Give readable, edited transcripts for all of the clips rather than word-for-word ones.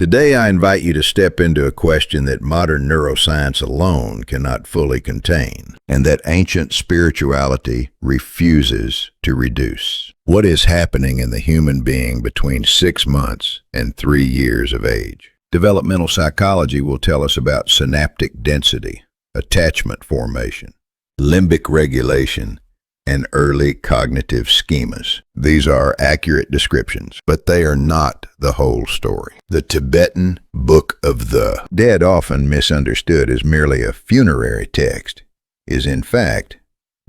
Today I invite you to step into a question that modern neuroscience alone cannot fully contain, and that ancient spirituality refuses to reduce. What is happening in the human being between 6 months and 3 years of age? Developmental psychology will tell us about synaptic density, attachment formation, limbic regulation, and early cognitive schemas. These are accurate descriptions, but they are not the whole story. The Tibetan Book of the Dead, often misunderstood as merely a funerary text, is in fact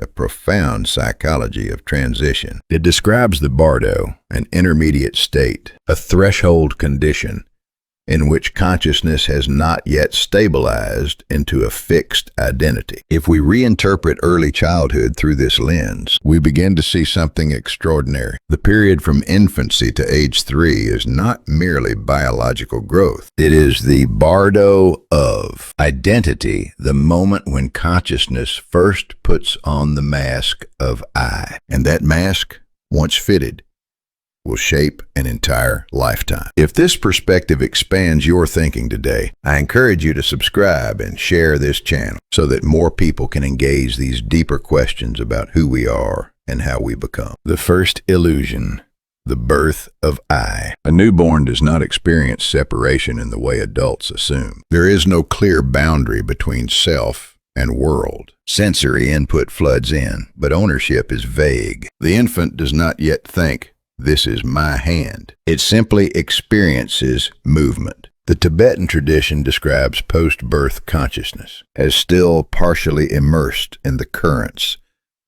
a profound psychology of transition. It describes the Bardo, an intermediate state, a threshold condition in which consciousness has not yet stabilized into a fixed identity. If we reinterpret early childhood through this lens, we begin to see something extraordinary. The period from infancy to age 3 is not merely biological growth. It is the Bardo of identity, the moment when consciousness first puts on the mask of I. And that mask, once fitted, will shape an entire lifetime. If this perspective expands your thinking today, I encourage you to subscribe and share this channel so that more people can engage these deeper questions about who we are and how we become. The first illusion, the birth of I. A newborn does not experience separation in the way adults assume. There is no clear boundary between self and world. Sensory input floods in, but ownership is vague. The infant does not yet think, "This is my hand." It simply experiences movement. The Tibetan tradition describes post-birth consciousness as still partially immersed in the currents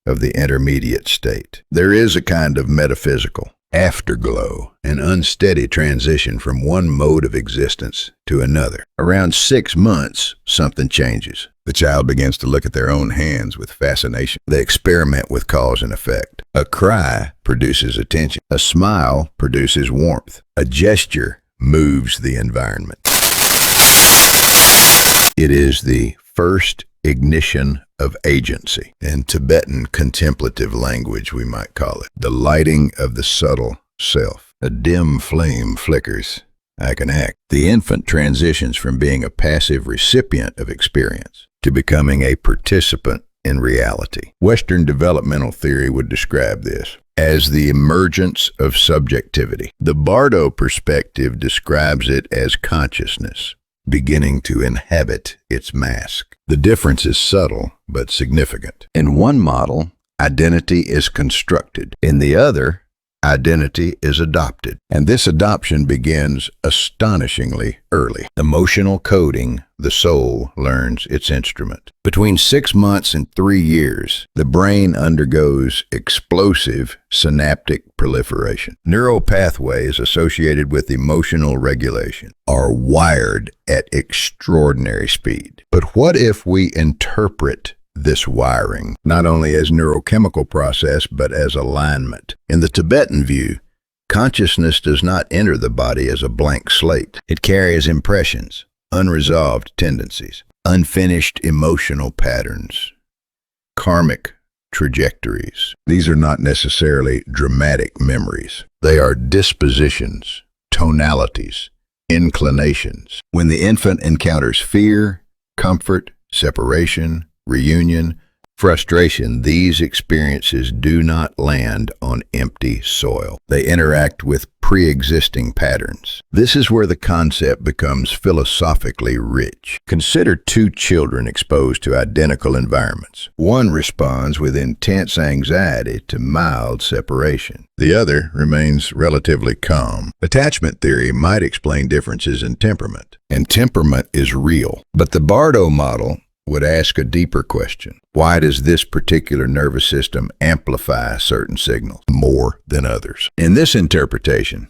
of the intermediate state. There is a kind of metaphysical afterglow, an unsteady transition from one mode of existence to another. Around 6 months, something changes. The child begins to look at their own hands with fascination. They experiment with cause and effect. A cry produces attention. A smile produces warmth. A gesture moves the environment. It is the first ignition of agency. In Tibetan contemplative language, we might call it the lighting of the subtle self. A dim flame flickers. I can act. The infant transitions from being a passive recipient of experience to becoming a participant in reality. Western developmental theory would describe this as the emergence of subjectivity. The Bardo perspective describes it as consciousness beginning to inhabit its mask. The difference is subtle but significant. In one model, identity is constructed. In the other, identity is adopted. And this adoption begins astonishingly early. Emotional coding, the soul learns its instrument. Between 6 months and 3 years, the brain undergoes explosive synaptic proliferation. Neural pathways associated with emotional regulation are wired at extraordinary speed. But what if we interpret this wiring not only as neurochemical process, but as alignment? In the Tibetan view, consciousness does not enter the body as a blank slate. It carries impressions, unresolved tendencies, unfinished emotional patterns, karmic trajectories. These are not necessarily dramatic memories. They are dispositions, tonalities, inclinations. When the infant encounters fear, comfort, separation, reunion, frustration, these experiences do not land on empty soil. They interact with pre-existing patterns. This is where the concept becomes philosophically rich. Consider 2 children exposed to identical environments. One responds with intense anxiety to mild separation. The other remains relatively calm. Attachment theory might explain differences in temperament, and temperament is real. But the Bardo model would ask a deeper question. Why does this particular nervous system amplify certain signals more than others? In this interpretation,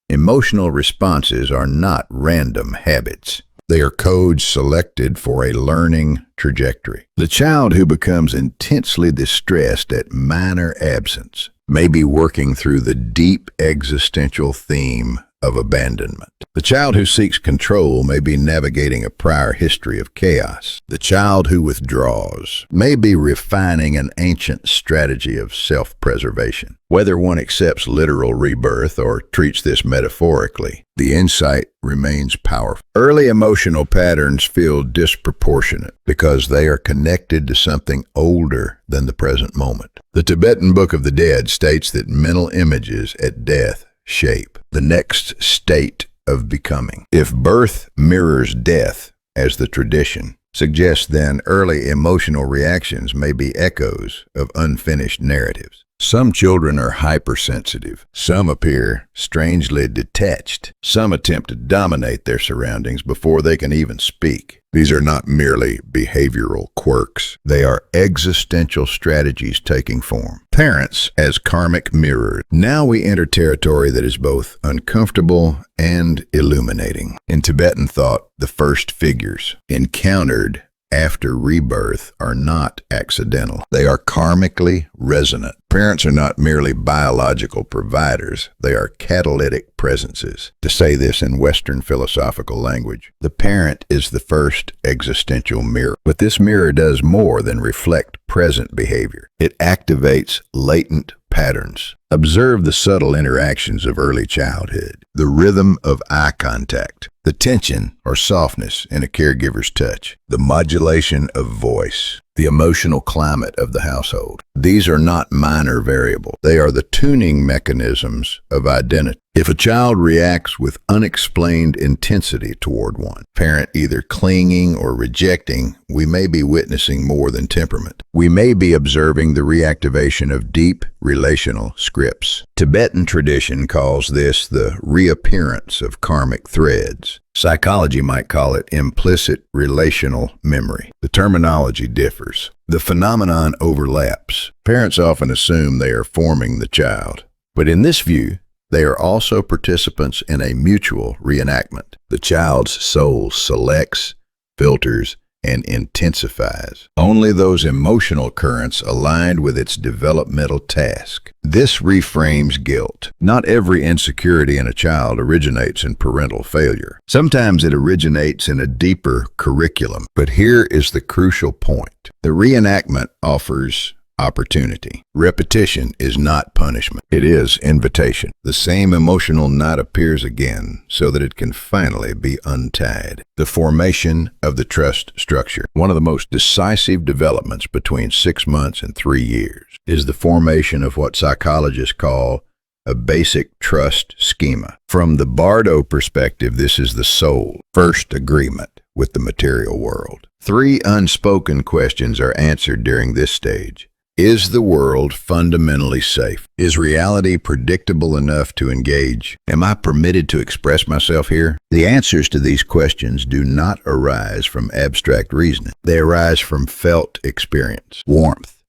emotional responses are not random habits. They are codes selected for a learning trajectory. The child who becomes intensely distressed at minor absence may be working through the deep existential theme of abandonment. The child who seeks control may be navigating a prior history of chaos. The child who withdraws may be refining an ancient strategy of self-preservation. Whether one accepts literal rebirth or treats this metaphorically, the insight remains powerful. Early emotional patterns feel disproportionate because they are connected to something older than the present moment. The Tibetan Book of the Dead states that mental images at death shape the next state of becoming. If birth mirrors death, as the tradition suggests, then early emotional reactions may be echoes of unfinished narratives. Some children are hypersensitive. Some appear strangely detached. Some attempt to dominate their surroundings before they can even speak. These are not merely behavioral quirks. They are existential strategies taking form. Parents as karmic mirrors. Now we enter territory that is both uncomfortable and illuminating. In Tibetan thought, the first figures encountered after rebirth are not accidental. They are karmically resonant. Parents are not merely biological providers. They are catalytic presences. To say this in Western philosophical language, the parent is the first existential mirror. But this mirror does more than reflect present behavior. It activates latent patterns. Observe the subtle interactions of early childhood, the rhythm of eye contact, the tension or softness in a caregiver's touch, the modulation of voice, the emotional climate of the household. These are not minor variables. They are the tuning mechanisms of identity. If a child reacts with unexplained intensity toward one parent, either clinging or rejecting, we may be witnessing more than temperament. We may be observing the reactivation of deep relational scripts. Tibetan tradition calls this the reappearance of karmic threads. Psychology might call it implicit relational memory. The terminology differs. The phenomenon overlaps. Parents often assume they are forming the child, but in this view, they are also participants in a mutual reenactment. The child's soul selects, filters, and intensifies only those emotional currents aligned with its developmental task. This reframes guilt. Not every insecurity in a child originates in parental failure. Sometimes it originates in a deeper curriculum. But here is the crucial point. The reenactment offers opportunity. Repetition is not punishment. It is invitation. The same emotional knot appears again so that it can finally be untied. The formation of the trust structure. One of the most decisive developments between 6 months and 3 years is the formation of what psychologists call a basic trust schema. From the Bardo perspective, this is the soul first agreement with the material world. 3 unspoken questions are answered during this stage. Is the world fundamentally safe? Is reality predictable enough to engage? Am I permitted to express myself here? The answers to these questions do not arise from abstract reasoning. They arise from felt experience, warmth,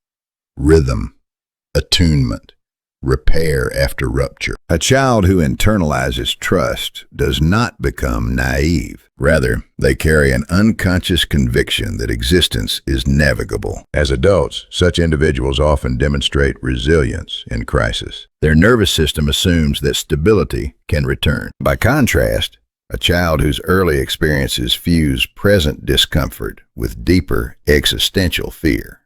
rhythm, attunement, repair after rupture. A child who internalizes trust does not become naive. Rather, they carry an unconscious conviction that existence is navigable. As adults, such individuals often demonstrate resilience in crisis. Their nervous system assumes that stability can return. By contrast, a child whose early experiences fuse present discomfort with deeper existential fear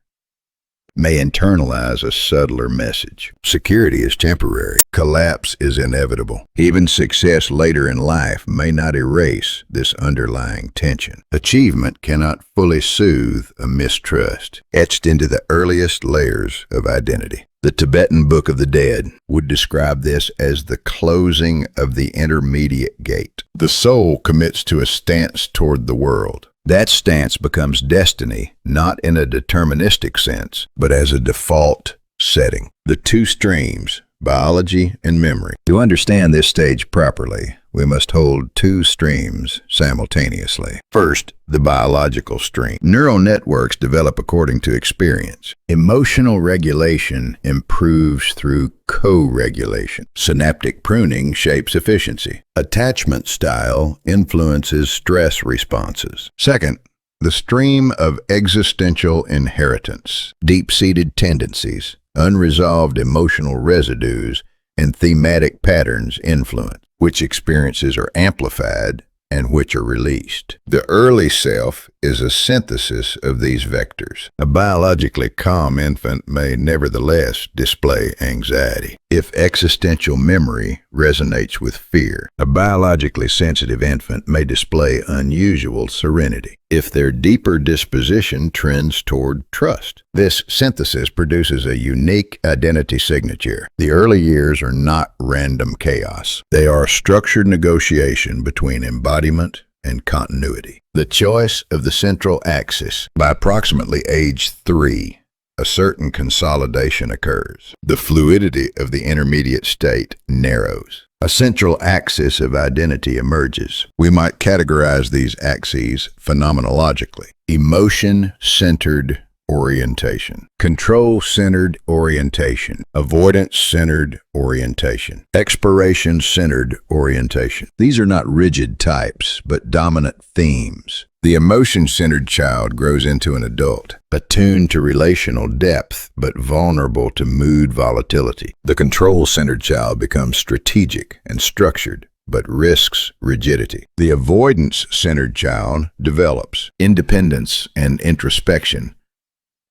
may internalize a subtler message. Security is temporary. Collapse is inevitable. Even success later in life may not erase this underlying tension. Achievement cannot fully soothe a mistrust etched into the earliest layers of identity. The Tibetan Book of the Dead would describe this as the closing of the intermediate gate. The soul commits to a stance toward the world. That stance becomes destiny, not in a deterministic sense, but as a default setting. The 2 streams, biology and memory. To understand this stage properly, we must hold 2 streams simultaneously. First, the biological stream. Neural networks develop according to experience. Emotional regulation improves through co-regulation. Synaptic pruning shapes efficiency. Attachment style influences stress responses. Second, the stream of existential inheritance. Deep-seated tendencies, unresolved emotional residues, and thematic patterns influence. which experiences are amplified and which are released. The early self is a synthesis of these vectors. A biologically calm infant may nevertheless display anxiety if existential memory resonates with fear. A biologically sensitive infant may display unusual serenity if their deeper disposition trends toward trust. This synthesis produces a unique identity signature. The early years are not random chaos. They are structured negotiation between embodiment and continuity. The choice of the central axis. By approximately age 3, a certain consolidation occurs. The fluidity of the intermediate state narrows. A central axis of identity emerges. We might categorize these axes phenomenologically. Emotion-centered orientation, control-centered orientation, avoidance-centered orientation, exploration-centered orientation. These are not rigid types, but dominant themes. The emotion-centered child grows into an adult, attuned to relational depth, but vulnerable to mood volatility. The control-centered child becomes strategic and structured, but risks rigidity. The avoidance-centered child develops independence and introspection,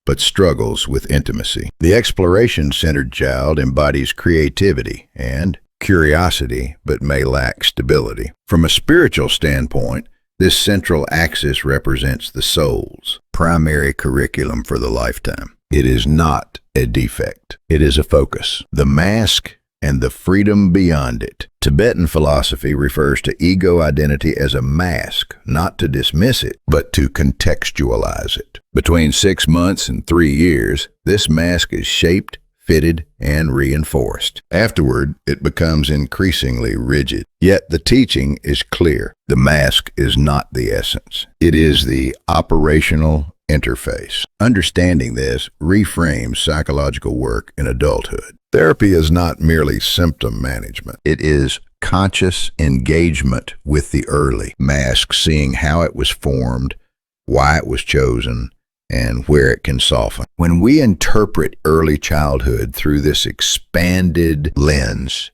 but struggles with intimacy. The exploration-centered child embodies creativity and curiosity, but may lack stability. From a spiritual standpoint, this central axis represents the soul's primary curriculum for the lifetime. It is not a defect. It is a focus. The mask and the freedom beyond it. Tibetan philosophy refers to ego identity as a mask, not to dismiss it, but to contextualize it. Between 6 months and 3 years, this mask is shaped, fitted, and reinforced. Afterward, it becomes increasingly rigid. Yet the teaching is clear. The mask is not the essence. It is the operational interface. Understanding this reframes psychological work in adulthood. Therapy is not merely symptom management. It is conscious engagement with the early mask, seeing how it was formed, why it was chosen, and where it can soften. When we interpret early childhood through this expanded lens,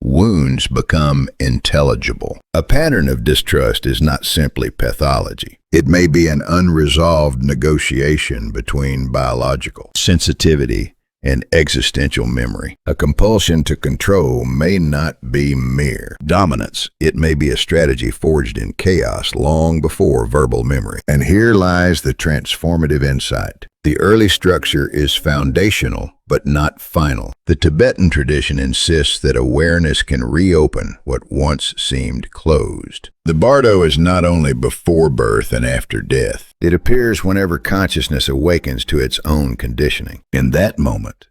wounds become intelligible. A pattern of distrust is not simply pathology. It may be an unresolved negotiation between biological sensitivity and existential memory. A compulsion to control may not be mere dominance. It may be a strategy forged in chaos long before verbal memory. And here lies the transformative insight. The early structure is foundational, but not final. The Tibetan tradition insists that awareness can reopen what once seemed closed. The Bardo is not only before birth and after death. It appears whenever consciousness awakens to its own conditioning. In that moment,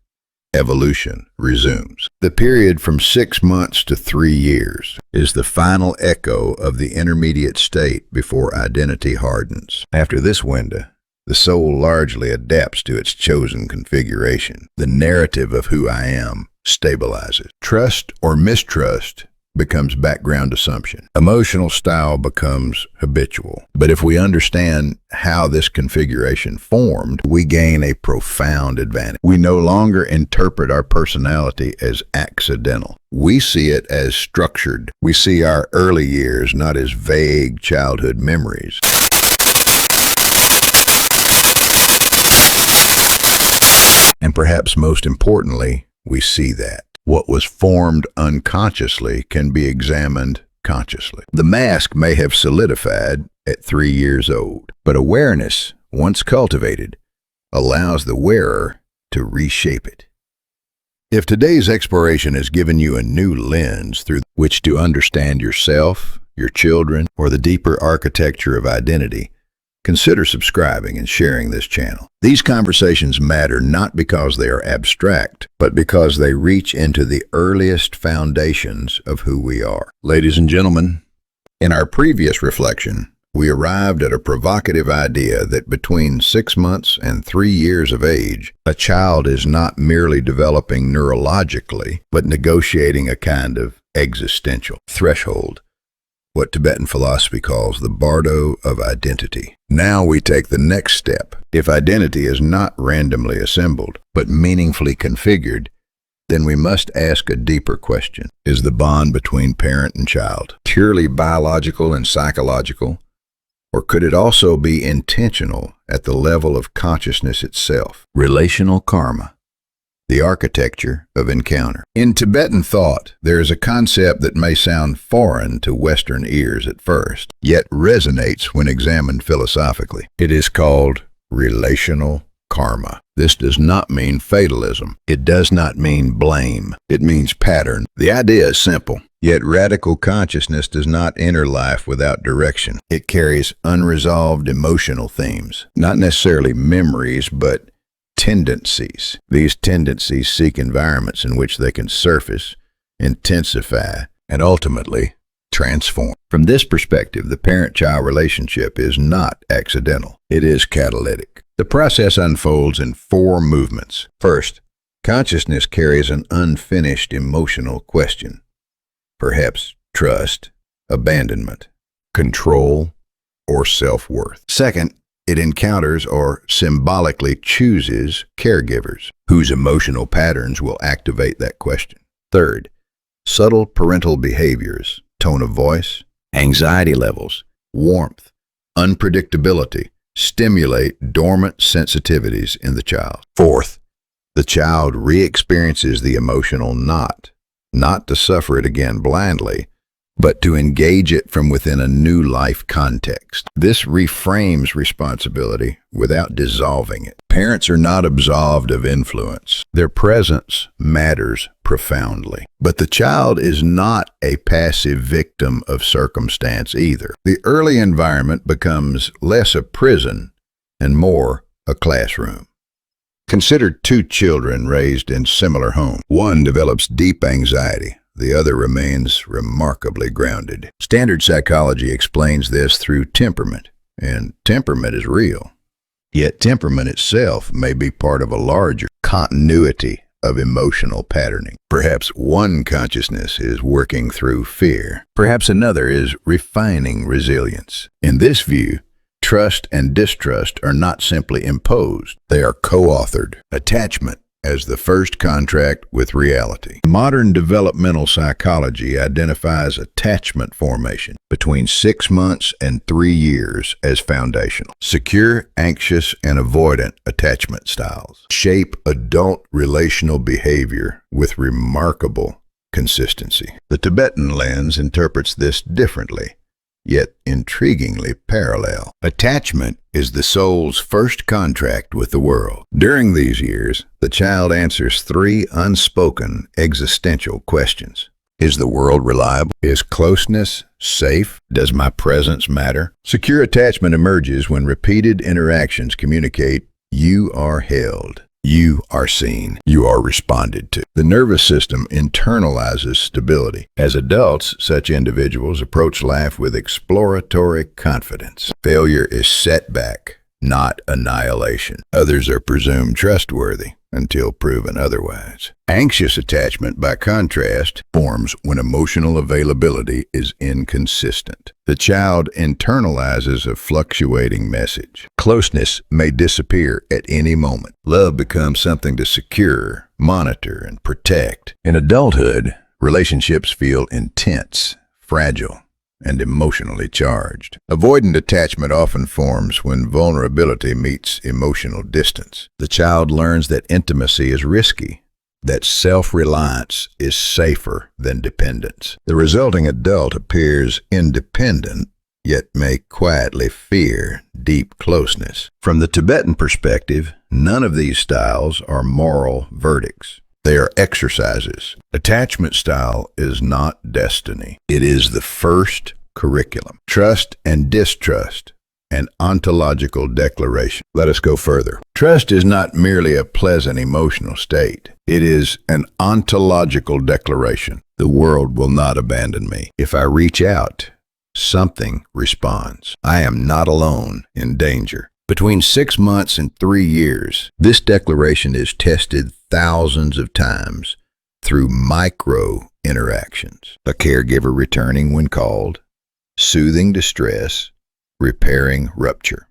evolution resumes. The period from 6 months to 3 years is the final echo of the intermediate state before identity hardens. After this window, the soul largely adapts to its chosen configuration. The narrative of who I am stabilizes. Trust or mistrust becomes background assumption. Emotional style becomes habitual. But if we understand how this configuration formed, we gain a profound advantage. We no longer interpret our personality as accidental. We see it as structured. We see our early years not as vague childhood memories. And perhaps most importantly, we see that what was formed unconsciously can be examined consciously. The mask may have solidified at 3 years old, but awareness, once cultivated, allows the wearer to reshape it. If today's exploration has given you a new lens through which to understand yourself, your children, or the deeper architecture of identity, consider subscribing and sharing this channel. These conversations matter not because they are abstract, but because they reach into the earliest foundations of who we are. Ladies and gentlemen, in our previous reflection, we arrived at a provocative idea that between 6 months and 3 years of age, a child is not merely developing neurologically, but negotiating a kind of existential threshold, what Tibetan philosophy calls the Bardo of identity. Now we take the next step. If identity is not randomly assembled, but meaningfully configured, then we must ask a deeper question. Is the bond between parent and child purely biological and psychological, or could it also be intentional at the level of consciousness itself? Relational karma, the architecture of encounter. In Tibetan thought, there is a concept that may sound foreign to Western ears at first, yet resonates when examined philosophically. It is called relational karma. This does not mean fatalism. It does not mean blame. It means pattern. The idea is simple, yet radical consciousness does not enter life without direction. It carries unresolved emotional themes, not necessarily memories, but tendencies. These tendencies seek environments in which they can surface, intensify, and ultimately transform. From this perspective, the parent-child relationship is not accidental. It is catalytic. The process unfolds in 4 movements. First, consciousness carries an unfinished emotional question. Perhaps trust, abandonment, control, or self-worth. Second, it encounters or symbolically chooses caregivers whose emotional patterns will activate that question. Third, subtle parental behaviors, tone of voice, anxiety levels, warmth, unpredictability, stimulate dormant sensitivities in the child. Fourth, the child re-experiences the emotional not to suffer it again blindly, but to engage it from within a new life context. This reframes responsibility without dissolving it. Parents are not absolved of influence. Their presence matters profoundly. But the child is not a passive victim of circumstance either. The early environment becomes less a prison and more a classroom. Consider 2 children raised in similar homes. One develops deep anxiety. The other remains remarkably grounded. Standard psychology explains this through temperament, and temperament is real. Yet temperament itself may be part of a larger continuity of emotional patterning. Perhaps one consciousness is working through fear. Perhaps another is refining resilience. In this view, trust and distrust are not simply imposed. They are co-authored. Attachment as the first contract with reality. Modern developmental psychology identifies attachment formation between 6 months and 3 years as foundational. Secure, anxious, and avoidant attachment styles shape adult relational behavior with remarkable consistency. The Tibetan lens interprets this differently, yet intriguingly parallel. Attachment is the soul's first contract with the world. During these years, the child answers 3 unspoken existential questions. Is the world reliable? Is closeness safe? Does my presence matter? Secure attachment emerges when repeated interactions communicate, you are held. You are seen. You are responded to. The nervous system internalizes stability. As adults, such individuals approach life with exploratory confidence. Failure is setback, not annihilation. Others are presumed trustworthy until proven otherwise. Anxious attachment, by contrast, forms when emotional availability is inconsistent. The child internalizes a fluctuating message. Closeness may disappear at any moment. Love becomes something to secure, monitor, and protect. In adulthood, relationships feel intense, fragile, and emotionally charged. Avoidant attachment often forms when vulnerability meets emotional distance. The child learns that intimacy is risky, that self-reliance is safer than dependence. The resulting adult appears independent, yet may quietly fear deep closeness. From the Tibetan perspective, none of these styles are moral verdicts. They are exercises. Attachment style is not destiny. It is the first curriculum. Trust and distrust, an ontological declaration. Let us go further. Trust is not merely a pleasant emotional state. It is an ontological declaration. The world will not abandon me. If I reach out, something responds. I am not alone in danger. Between 6 months and 3 years, this declaration is tested thousands of times through micro interactions. A caregiver returning when called, soothing distress, repairing rupture.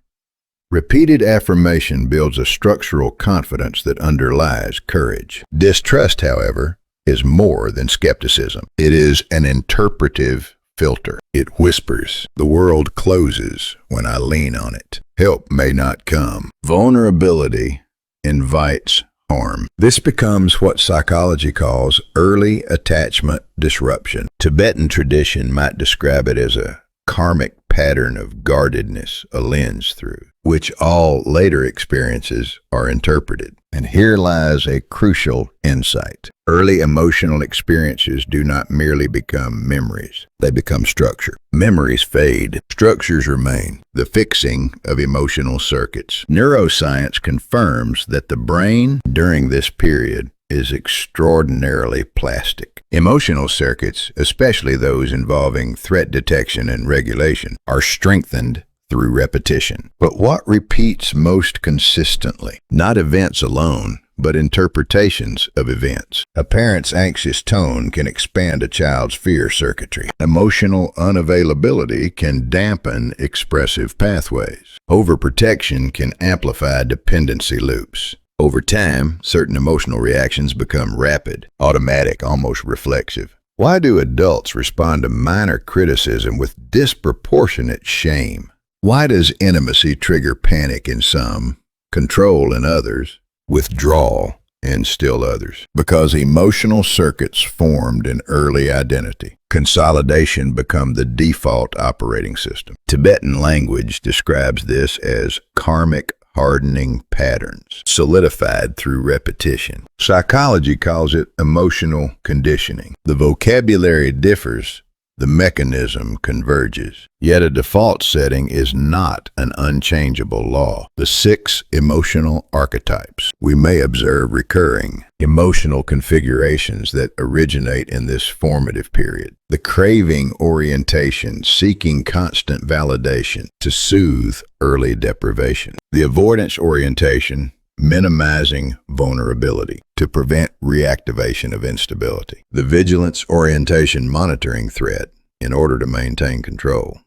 Repeated affirmation builds a structural confidence that underlies courage. Distrust, however, is more than skepticism. It is an interpretive filter. It whispers, "The world closes when I lean on it. Help may not come." Vulnerability invites harm. This becomes what psychology calls early attachment disruption. Tibetan tradition might describe it as a karmic pattern of guardedness, a lens through which all later experiences are interpreted. And here lies a crucial insight. Early emotional experiences do not merely become memories. They become structure. Memories fade. Structures remain. The fixing of emotional circuits. Neuroscience confirms that the brain during this period is extraordinarily plastic. Emotional circuits, especially those involving threat detection and regulation, are strengthened through repetition. But what repeats most consistently? Not events alone, but interpretations of events. A parent's anxious tone can expand a child's fear circuitry. Emotional unavailability can dampen expressive pathways. Overprotection can amplify dependency loops. Over time, certain emotional reactions become rapid, automatic, almost reflexive. Why do adults respond to minor criticism with disproportionate shame? Why does intimacy trigger panic in some, control in others, withdrawal in still others? Because emotional circuits formed in early identity. Consolidation become the default operating system. Tibetan language describes this as karmic hardening patterns, solidified through repetition. Psychology calls it emotional conditioning. The vocabulary differs, the mechanism converges. Yet a default setting is not an unchangeable law. The 6 emotional archetypes. We may observe recurring emotional configurations that originate in this formative period. The craving orientation, seeking constant validation to soothe early deprivation. The avoidance orientation, minimizing vulnerability to prevent reactivation of instability. The vigilance orientation, monitoring threat in order to maintain control.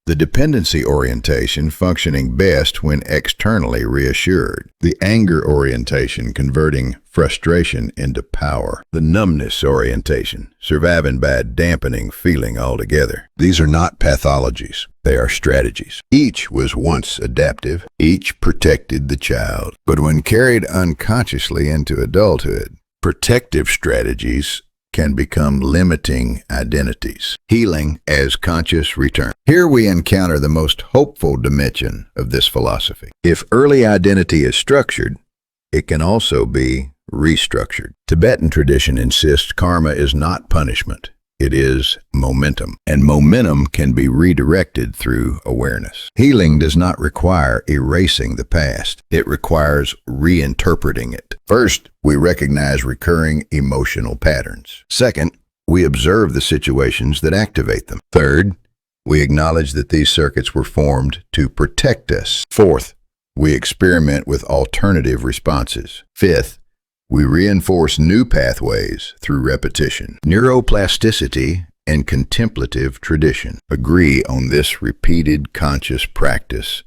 The dependency orientation, functioning best when externally reassured. The anger orientation, converting frustration into power. The numbness orientation, surviving by dampening feeling altogether. These are not pathologies. They are strategies. Each was once adaptive. Each protected the child. But when carried unconsciously into adulthood, protective strategies can become limiting identities. Healing as conscious return. Here we encounter the most hopeful dimension of this philosophy. If early identity is structured, it can also be restructured. Tibetan tradition insists karma is not punishment. It is momentum, and momentum can be redirected through awareness. Healing does not require erasing the past. It requires reinterpreting it. First, we recognize recurring emotional patterns. Second, we observe the situations that activate them. Third, we acknowledge that these circuits were formed to protect us. Fourth, we experiment with alternative responses. Fifth, we reinforce new pathways through repetition. Neuroplasticity and contemplative tradition agree on this repeated conscious practice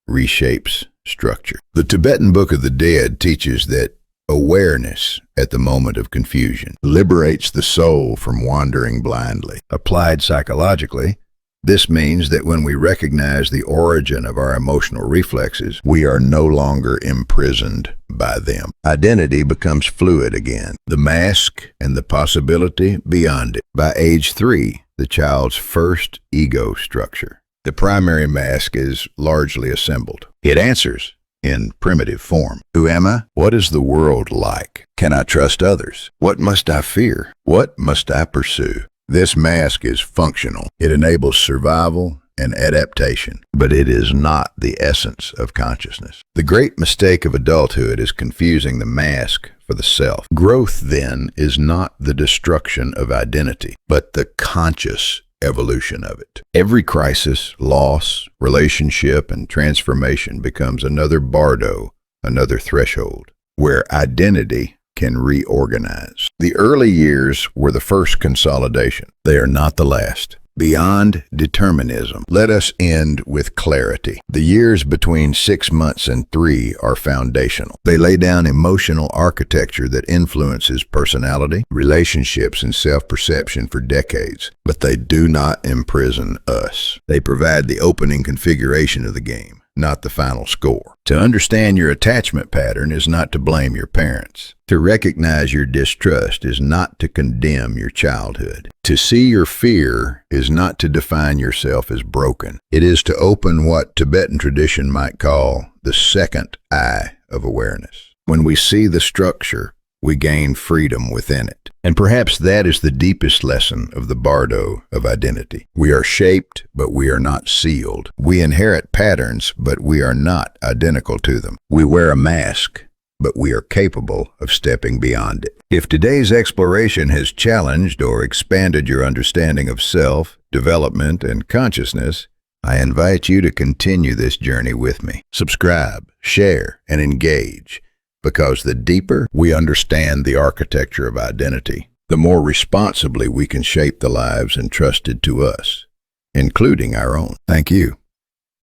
reshapes structure. The Tibetan Book of the Dead teaches that awareness at the moment of confusion liberates the soul from wandering blindly. Applied psychologically, this means that when we recognize the origin of our emotional reflexes, we are no longer imprisoned by them. Identity becomes fluid again, the mask and the possibility beyond it. By age 3, the child's first ego structure. The primary mask is largely assembled. It answers in primitive form. Who am I? What is the world like? Can I trust others? What must I fear? What must I pursue? This mask is functional. It enables survival and adaptation, but it is not the essence of consciousness. The great mistake of adulthood is confusing the mask for the self. Growth, then, is not the destruction of identity, but the conscious evolution of it. Every crisis, loss, relationship, and transformation becomes another Bardo, another threshold, where identity can reorganize. The early years were the first consolidation. They are not the last. Beyond determinism, let us end with clarity. The years between 6 months and 3 are foundational. They lay down emotional architecture that influences personality, relationships, and self-perception for decades. But they do not imprison us. They provide the opening configuration of the game, not the final score. To understand your attachment pattern is not to blame your parents. To recognize your distrust is not to condemn your childhood. To see your fear is not to define yourself as broken. It is to open what Tibetan tradition might call the second eye of awareness. When we see the structure, we gain freedom within it. And perhaps that is the deepest lesson of the Bardo of identity. We are shaped, but we are not sealed. We inherit patterns, but we are not identical to them. We wear a mask, but we are capable of stepping beyond it. If today's exploration has challenged or expanded your understanding of self, development, and consciousness, I invite you to continue this journey with me. Subscribe, share, and engage. Because the deeper we understand the architecture of identity, the more responsibly we can shape the lives entrusted to us, including our own. Thank you.